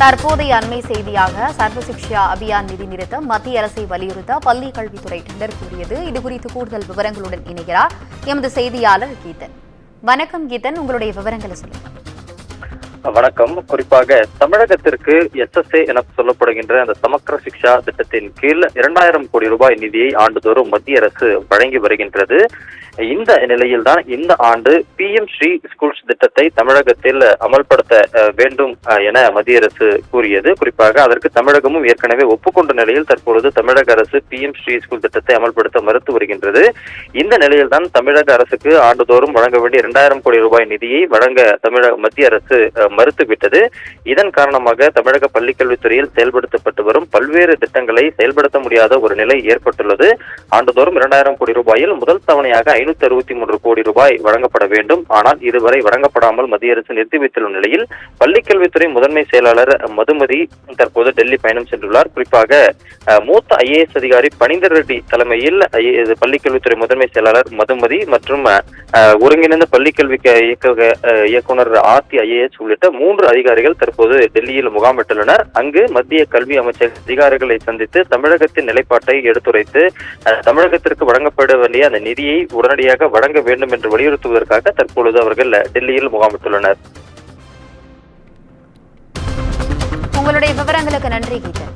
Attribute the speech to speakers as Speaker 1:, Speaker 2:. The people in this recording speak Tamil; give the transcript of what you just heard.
Speaker 1: தற்போதைய அண்மை செய்தியாக சர்வ சிக்ஷா அபியான் நிதி நிறுத்தம் மத்திய அரசை வலியுறுத்த பள்ளி கல்வித்துறை டெண்டர் கூறியது. இதுகுறித்து கூடுதல் விவரங்களுடன் இணைகிறார் எமது செய்தியாளர் கீதன். வணக்கம் கீதன், உங்களுடைய விவரங்களை சொல்லுங்க.
Speaker 2: வணக்கம். குறிப்பாக தமிழகத்திற்கு SSA என சொல்லப்படுகின்ற அந்த சமக்கர சிக்ஷா திட்டத்தின் கீழ் 2000 கோடி ரூபாய் நிதியை ஆண்டுதோறும் மத்திய அரசு வழங்கி வருகின்றது. இந்த நிலையில்தான் இந்த ஆண்டு PM ஸ்ரீ ஸ்கூல்ஸ் திட்டத்தை தமிழகத்தில் அமல்படுத்த வேண்டும் என மத்திய அரசு கூறியது. குறிப்பாக அதற்கு தமிழகமும் ஏற்கனவே ஒப்புக்கொண்ட நிலையில் தற்பொழுது தமிழக அரசு PM ஸ்ரீ ஸ்கூல் திட்டத்தை அமல்படுத்த மறுத்து வருகின்றது. இந்த நிலையில்தான் தமிழக அரசுக்கு ஆண்டுதோறும் வழங்க வேண்டிய 2000 கோடி ரூபாய் நிதியை வழங்க மத்திய அரசு மறுத்துவிட்டது. இதன் காரணமாக தமிழக பள்ளிக்கல்வித்துறையில் செயல்படுத்தப்பட்டு வரும் பல்வேறு திட்டங்களை செயல்படுத்த முடியாத ஒரு நிலை ஏற்பட்டுள்ளது. ஆண்டுதோறும் 2000 கோடி ரூபாயில் முதல் தவணையாக 563 கோடி ரூபாய் வழங்கப்பட வேண்டும். ஆனால் இதுவரை வழங்கப்படாமல் மத்திய அரசு நிறுத்தி வைத்துள்ள நிலையில் பள்ளிக்கல்வித்துறை முதன்மை செயலாளர் மதுமதி தற்போது டெல்லி பயணம் சென்றுள்ளார். குறிப்பாக மூத்த IAS அதிகாரி பனிந்தர் ரெட்டி தலைமையில் பள்ளிக்கல்வித்துறை முதன்மை செயலாளர் மதுமதி மற்றும் ஒருங்கிணைந்த பள்ளிக்கல்வி இயக்குனர் ஆர்த்தி IAS உள்ளிட்ட 3 அதிகாரிகள் தற்போது டெல்லியில் முகாமிட்டுள்ளனர். அங்கு மத்திய கல்வி அமைச்சர் அதிகாரிகளை சந்தித்து தமிழகத்தின் நிலைப்பாட்டை எடுத்துரைத்து தமிழகத்திற்கு வழங்கப்பட வேண்டிய அந்த நிதியை உடனடியாக வழங்க வேண்டும் என்று வலியுறுத்துவதற்காக தற்பொழுது அவர்கள் டெல்லியில் முகாமிட்டுள்ளனர்.
Speaker 1: உங்களுடைய விவரங்களுக்கு நன்றி கீதன்.